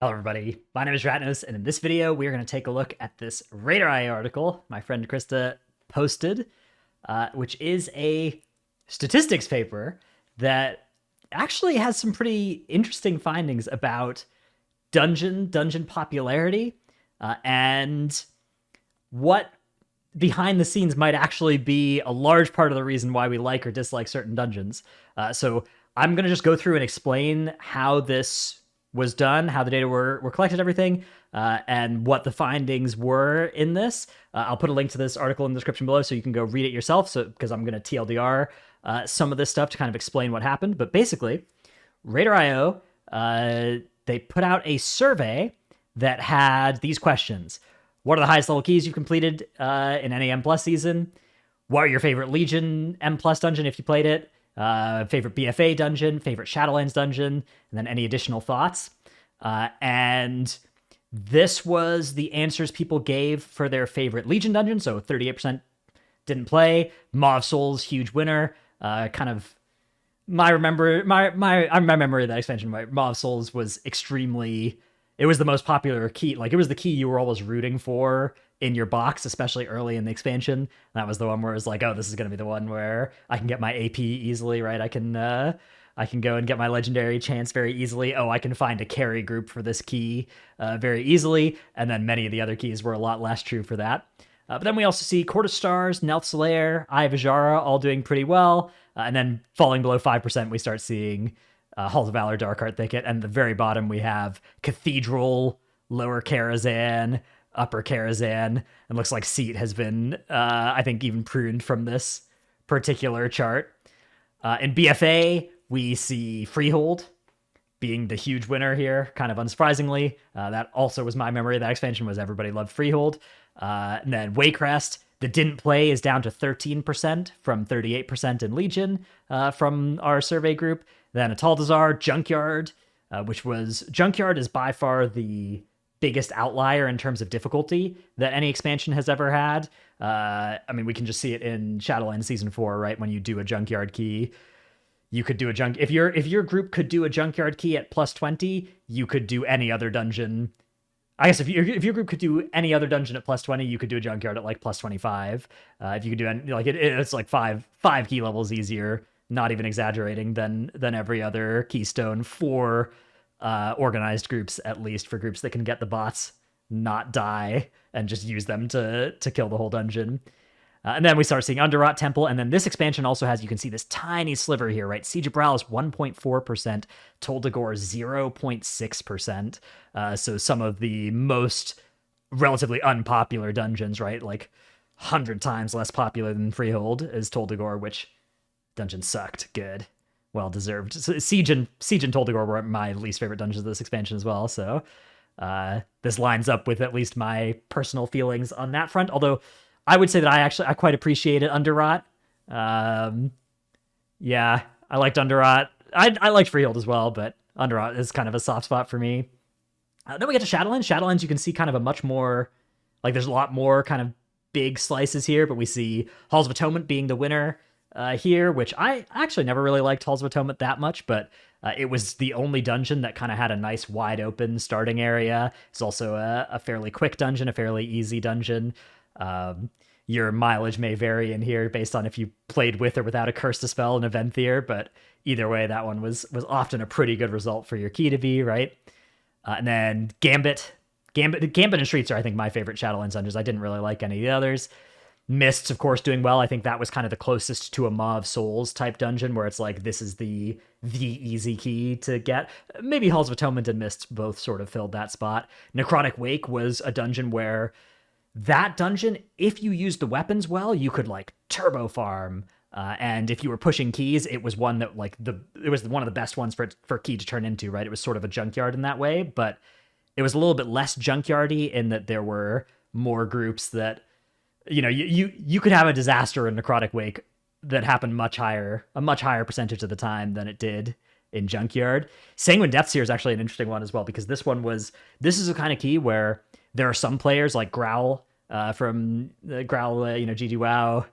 Hello everybody, my name is Ratnos, and in this video we are going to take a look at this RaiderIO article my friend Krista posted, which is a statistics paper that actually has some pretty interesting findings about dungeon popularity, and what behind the scenes might actually be a large part of the reason why we like or dislike certain dungeons. So I'm going to just go through and explain how this was done, how the data were collected, everything, and what the findings were in this. I'll put a link to this article in the description below so you can go read it yourself. So because I'm going to TLDR some of this stuff to kind of explain what happened. But basically, RaiderIO, they put out a survey that had these questions. What are the highest level keys you've completed in any M Plus season? What are your favorite Legion M Plus dungeon if you played it? Favorite BFA dungeon, favorite Shadowlands dungeon, and then any additional thoughts. And this was the answers people gave for their favorite Legion dungeon. So 38% didn't play. Maw of Souls, huge winner. Kind of my memory of that expansion. Maw of Souls was extremely. It was the most popular key. Like, it was the key you were always rooting for in your box, especially early in the expansion. And that was the one where it was like, oh, this is going to be the one where I can get my AP easily, right? I can go and get my legendary chance very easily. Oh, I can find a carry group for this key very easily. And then many of the other keys were a lot less true for that. But then we also see Court of Stars, Nelth Slayer, Eye of Ajara all doing pretty well. And then falling below 5%, we start seeing Halls of Valor, Darkheart Thicket, and the very bottom we have Cathedral, Lower Karazhan, Upper Karazhan, and looks like Seat has been, I think, even pruned from this particular chart. In BFA, we see Freehold being the huge winner here, kind of unsurprisingly. That also was my memory of that expansion, was everybody loved Freehold. And then Waycrest, that didn't play, is down to 13% from 38% in Legion from our survey group. Then Ataldazar, Junkyard, Junkyard is by far the biggest outlier in terms of difficulty that any expansion has ever had. I mean, we can just see it in Shadowlands Season 4, right? When you do a Junkyard key, you could do if your group could do a Junkyard key at plus 20, you could do any other dungeon. I guess if your group could do any other dungeon at plus 20, you could do a Junkyard at like plus 25. If you could do any, like it's like five key levels easier, not even exaggerating, than every other keystone for organized groups, at least for groups that can get the bots not die and just use them to kill the whole dungeon. And then we start seeing Underrot Temple, and then this expansion also has, you can see this tiny sliver here, right? Siege of Brawl is 1.4%, Toldagor 0.6%. So some of the most relatively unpopular dungeons, right? Like 100 times less popular than Freehold is Toldagor, which dungeon sucked. Good. Well deserved. So Siege and Toldagor were my least favorite dungeons of this expansion as well, so this lines up with at least my personal feelings on that front, although I would say that I quite appreciated Underrot. Yeah, I liked Underrot. I liked Freehold as well, but Underrot is kind of a soft spot for me. Then we get to Shadowlands. Shadowlands, you can see kind of a much more, like, there's a lot more kind of big slices here, but we see Halls of Atonement being the winner here, which I actually never really liked Halls of Atonement that much, but it was the only dungeon that kind of had a nice wide open starting area. It's also a fairly quick dungeon, a fairly easy dungeon. Your mileage may vary in here based on if you played with or without a Curse to Spell and a Venthyr, but either way, that one was often a pretty good result for your key to be, right? And then Gambit and Streets are, I think, my favorite Shadowlands dungeons. I didn't really like any of the others. Mists, of course, doing well. I think that was kind of the closest to a Maw of Souls type dungeon, where it's like, this is the easy key to get. Maybe Halls of Atonement and Mists both sort of filled that spot. Necrotic Wake was a dungeon where that dungeon, if you used the weapons well, you could like turbo farm. And if you were pushing keys, it was one that it was one of the best ones for key to turn into, right? It was sort of a junkyard in that way, but it was a little bit less junkyardy in that there were more groups that, you know, you could have a disaster in Necrotic Wake that happened a much higher percentage of the time than it did in Junkyard. Sanguine Deathseer is actually an interesting one as well, because this is a kind of key where there are some players like Growl from Growl, GG WoW,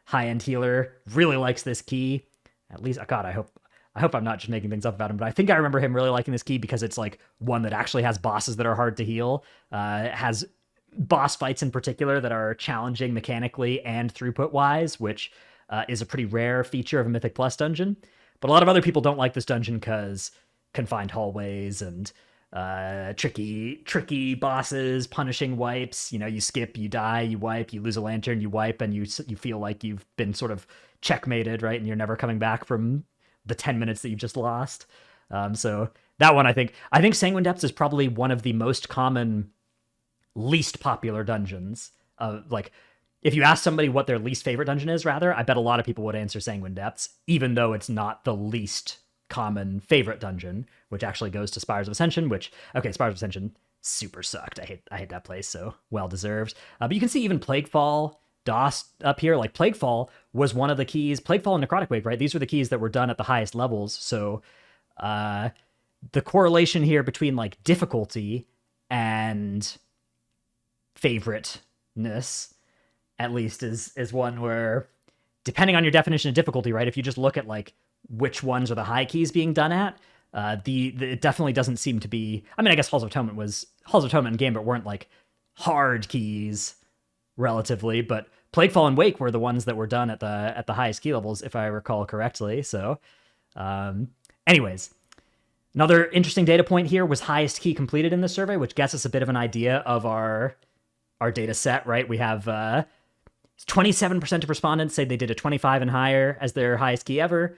high-end healer, really likes this key. At least, God, I I hope I'm not just making things up about him, but I think I remember him really liking this key because it's like one that actually has bosses that are hard to heal. It has boss fights in particular that are challenging mechanically and throughput wise, which is a pretty rare feature of a Mythic Plus dungeon. But a lot of other people don't like this dungeon because confined hallways and tricky bosses, punishing wipes. You know, you skip, you die, you wipe, you lose a lantern, you wipe, and you feel like you've been sort of checkmated, right? And you're never coming back from the 10 minutes that you've just lost. So that one, I think Sanguine Depths is probably one of the most common, least popular dungeons. Like, if you ask somebody what their least favorite dungeon is, rather, I bet a lot of people would answer Sanguine Depths, even though it's not the least common favorite dungeon, which actually goes to Spires of Ascension, which, okay, Spires of Ascension super sucked. I hate that place, so well deserved. But you can see even Plaguefall, DOS up here. Like, Plaguefall was one of the keys. Plaguefall and Necrotic Wave, right? These were the keys that were done at the highest levels. So the correlation here between like difficulty and favoriteness, at least, is one where, depending on your definition of difficulty, right? If you just look at like which ones are the high keys being done at, it definitely doesn't seem to be. I mean, I guess Halls of Atonement and Gambit weren't like hard keys relatively, but Plaguefall and Wake were the ones that were done at the highest key levels, if I recall correctly. So, anyways, another interesting data point here was highest key completed in the survey, which gets us a bit of an idea of our data set, right? We have 27% of respondents say they did a 25 and higher as their highest key ever.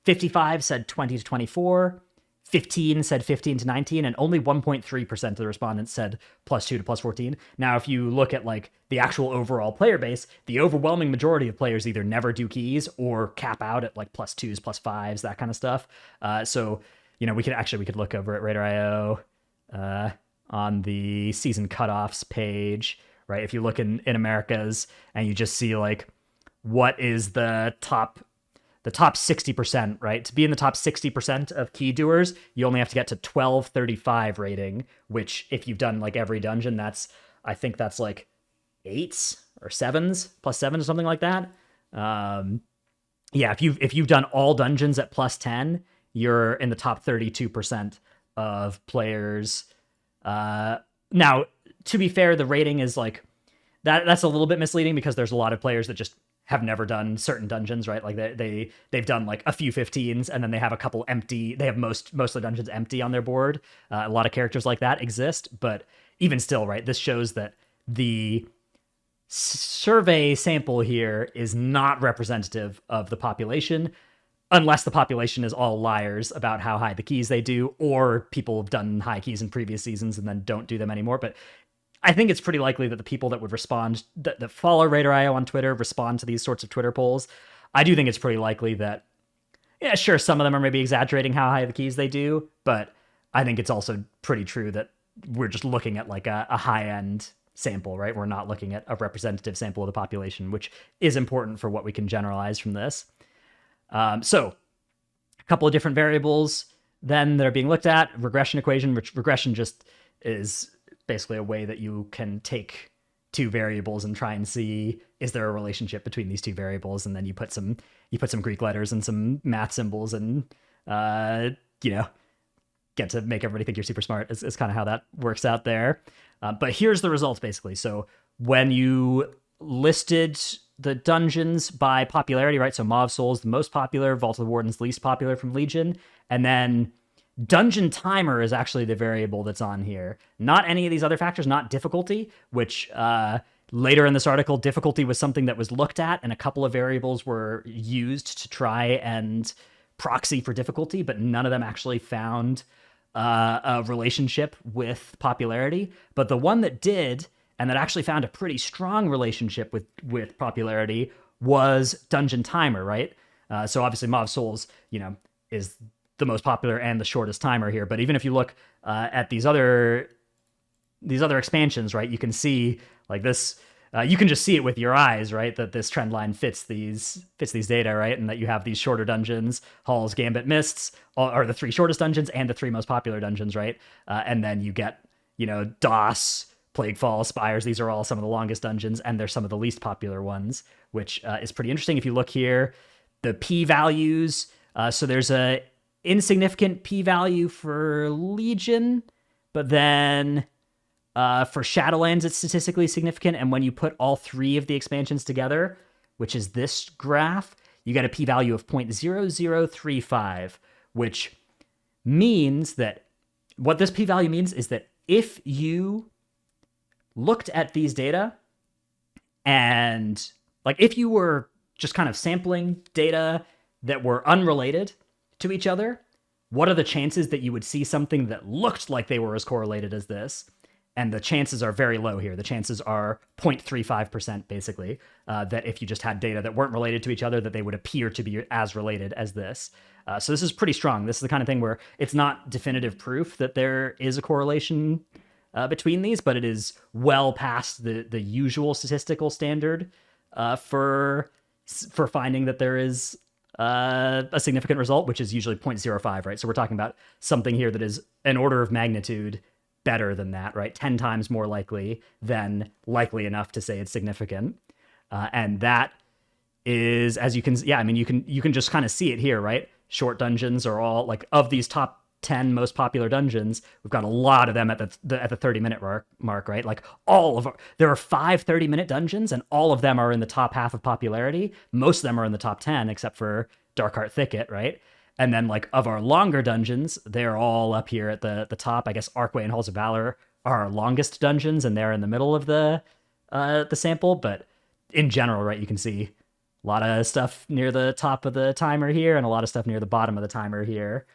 55 said 20 to 24. 15 said 15 to 19, and only 1.3% of the respondents said +2 to +14. Now, if you look at like the actual overall player base, the overwhelming majority of players either never do keys or cap out at like +2s, +5s, that kind of stuff. So, you know, we could look over at RaiderIO on the season cutoffs page, right? If you look in Americas and you just see like what is the top 60%, right? To be in the top 60% of key doers, you only have to get to 1235 rating, which if you've done like every dungeon, I think that's like 8s or 7s, +7 or something like that. Yeah, if you've done all dungeons at +10, you're in the top 32% of players. Now, to be fair, the rating is like that's a little bit misleading because there's a lot of players that just have never done certain dungeons, right? Like they've done like a few 15s and then they have a couple empty. They have most of the dungeons empty on their board. A lot of characters like that exist, but even still, right? This shows that the survey sample here is not representative of the population, unless the population is all liars about how high the keys they do, or people have done high keys in previous seasons and then don't do them anymore. But I think it's pretty likely that the people that would respond, that follow RaiderIO on Twitter, respond to these sorts of Twitter polls. I do think it's pretty likely that, yeah, sure, some of them are maybe exaggerating how high the keys they do, but I think it's also pretty true that we're just looking at like a high-end sample, right? We're not looking at a representative sample of the population, which is important for what we can generalize from this. So a couple of different variables then that are being looked at. Regression equation, which regression just is basically a way that you can take two variables and try and see, is there a relationship between these two variables? And then you put some Greek letters and some math symbols and, get to make everybody think you're super smart is kind of how that works out there. But here's the results basically. So when you listed the dungeons by popularity, right? So Maw of Souls, the most popular, Vault of the Wardens, least popular from Legion. And then dungeon timer is actually the variable that's on here. Not any of these other factors, not difficulty, which later in this article, difficulty was something that was looked at and a couple of variables were used to try and proxy for difficulty, but none of them actually found a relationship with popularity. But the one that did, and that actually found a pretty strong relationship with popularity, was dungeon timer, right? So obviously Maw of Souls, is the most popular and the shortest timer here. But even if you look at these other expansions, right, you can see like this. You can just see it with your eyes, right? That this trend line fits these data, right? And that you have these shorter dungeons, Halls, Gambit, Mists, are the three shortest dungeons and the three most popular dungeons, right? And then you get, DOS, Plaguefall, Spires. These are all some of the longest dungeons, and they're some of the least popular ones, which is pretty interesting. If you look here, the p-values So there's a insignificant p-value for Legion, but then for Shadowlands, it's statistically significant. And when you put all three of the expansions together, which is this graph, you get a p-value of 0.0035, which means that what this p-value means is that if you looked at these data and like if you were just kind of sampling data that were unrelated to each other, what are the chances that you would see something that looked like they were as correlated as this? And the chances are very low here. The chances are 0.35% basically, that if you just had data that weren't related to each other, that they would appear to be as related as this. So this is pretty strong. This is the kind of thing where it's not definitive proof that there is a correlation between these, but it is well past the usual statistical standard for finding that there is a significant result, which is usually 0.05, right? So we're talking about something here that is an order of magnitude better than that, right? 10 times more likely than likely enough to say it's significant. And that is, as you can, yeah, I mean, you can just kind of see it here, right? Short dungeons are all like, of these top 10 most popular dungeons, we've got a lot of them at the 30-minute mark, right? Like there are 5 30-minute dungeons, and all of them are in the top half of popularity. Most of them are in the top 10, except for Darkheart Thicket, right? And then like of our longer dungeons, they're all up here at the top. I guess Archway and Halls of Valor are our longest dungeons, and they're in the middle of the sample. But in general, right, you can see a lot of stuff near the top of the timer here, and a lot of stuff near the bottom of the timer here.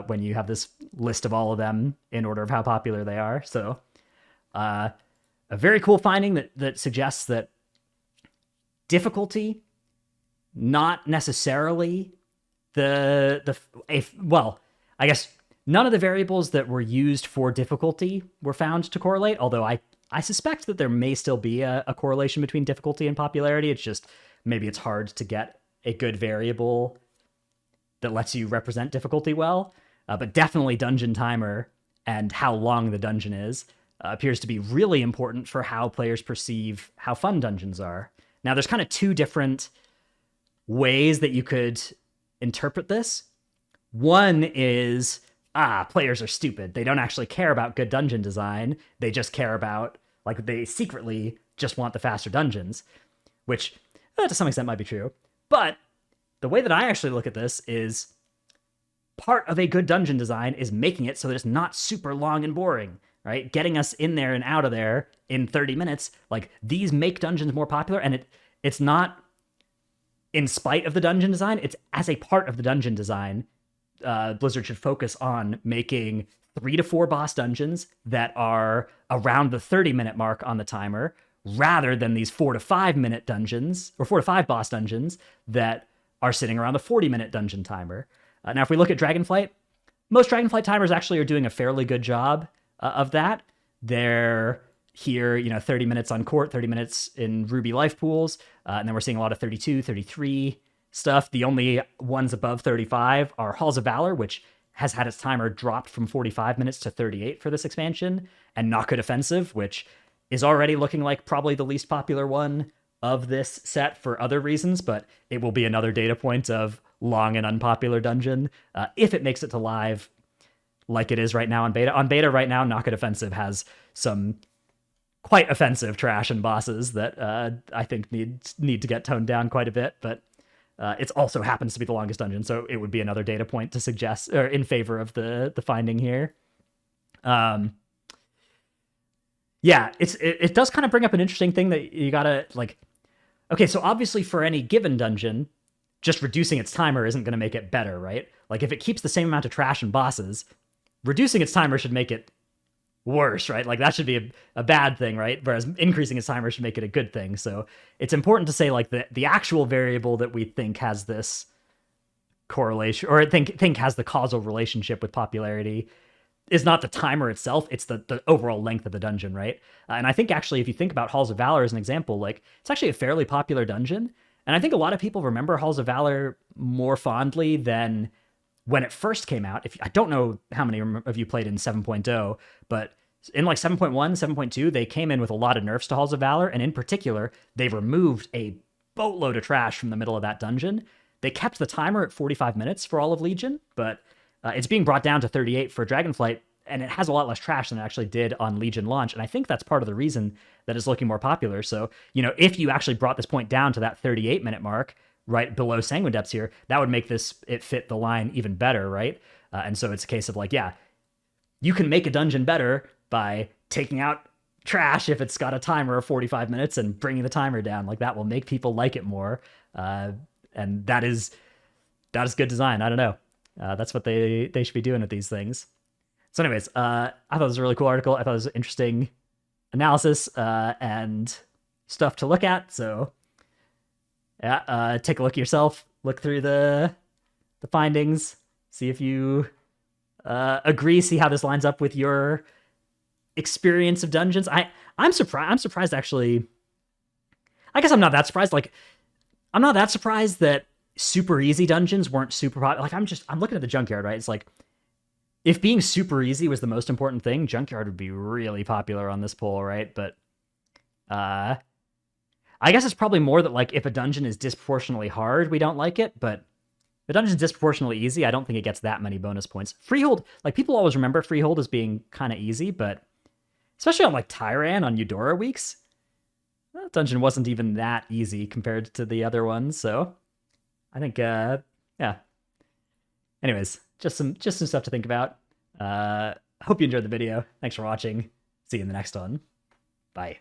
When you have this list of all of them in order of how popular they are. So a very cool finding that suggests that difficulty, not necessarily well, I guess none of the variables that were used for difficulty were found to correlate, although I suspect that there may still be a correlation between difficulty and popularity. It's just maybe it's hard to get a good variable that lets you represent difficulty well, but definitely dungeon timer and how long the dungeon is appears to be really important for how players perceive how fun dungeons are. Now, there's kind of two different ways that you could interpret this. One is, players are stupid. They don't actually care about good dungeon design. They just care about, like, they secretly just want the faster dungeons, which to some extent might be true. But the way that I actually look at this is part of a good dungeon design is making it so that it's not super long and boring, right? Getting us in there and out of there in 30 minutes. Like, these make dungeons more popular, and it's not in spite of the dungeon design. It's as a part of the dungeon design. Blizzard should focus on making 3 to 4 boss dungeons that are around the 30-minute mark on the timer, rather than these 4 to 5 minute dungeons, or 4 to 5 boss dungeons that are sitting around the 40-minute dungeon timer. Now, if we look at Dragonflight, most Dragonflight timers actually are doing a fairly good job of that. They're here, 30 minutes on court, 30 minutes in Ruby life pools, and then we're seeing a lot of 32, 33 stuff. The only ones above 35 are Halls of Valor, which has had its timer dropped from 45 minutes to 38 for this expansion, and Not Good Offensive, which is already looking like probably the least popular one of this set for other reasons, but it will be another data point of long and unpopular dungeon if it makes it to live like it is right now on beta. On beta right now, Not Good Offensive has some quite offensive trash and bosses that I think need to get toned down quite a bit, but it also happens to be the longest dungeon, so it would be another data point to suggest, or in favor of the finding here. Yeah, it does kind of bring up an interesting thing that you gotta, like, okay, so obviously for any given dungeon, just reducing its timer isn't going to make it better, right? Like, if it keeps the same amount of trash and bosses, reducing its timer should make it worse, right? Like, that should be a bad thing, right? Whereas increasing its timer should make it a good thing. So it's important to say, like, the actual variable that we think has this correlation, or think has the causal relationship with popularity, is not the timer itself, it's the overall length of the dungeon, right? And I think actually, if you think about Halls of Valor as an example, like, it's actually a fairly popular dungeon. And I think a lot of people remember Halls of Valor more fondly than when it first came out. I don't know how many of you played in 7.0, but in like 7.1, 7.2, they came in with a lot of nerfs to Halls of Valor. And in particular, they removed a boatload of trash from the middle of that dungeon they kept the timer at 45 minutes for all of Legion, but it's being brought down to 38 for Dragonflight, and it has a lot less trash than it actually did on Legion launch. And I think that's part of the reason that it's looking more popular. So, you know, if you actually brought this point down to that 38-minute mark, right below Sanguine Depths here, that would make it fit the line even better, right? And so it's a case of like, yeah, you can make a dungeon better by taking out trash if it's got a timer of 45 minutes and bringing the timer down. Like, that will make people like it more. And that is good design. I don't know. That's what they should be doing with these things. So anyways, I thought it was a really cool article. I thought it was interesting analysis and stuff to look at. So yeah, take a look yourself. Look through the findings. See if you agree. See how this lines up with your experience of dungeons. I'm surprised actually. I guess I'm not that surprised. Like, I'm not that surprised that super easy dungeons weren't super popular. Like, I'm looking at the Junkyard, right? It's like, if being super easy was the most important thing, Junkyard would be really popular on this poll, right? But I guess it's probably more that, like, if a dungeon is disproportionately hard, we don't like it. But if a dungeon is disproportionately easy, I don't think it gets that many bonus points. Freehold, like, people always remember Freehold as being kind of easy, but especially on, like, Tyran on Eudora weeks, that dungeon wasn't even that easy compared to the other ones. So I think, yeah. Anyways, just some stuff to think about. Hope you enjoyed the video. Thanks for watching. See you in the next one. Bye.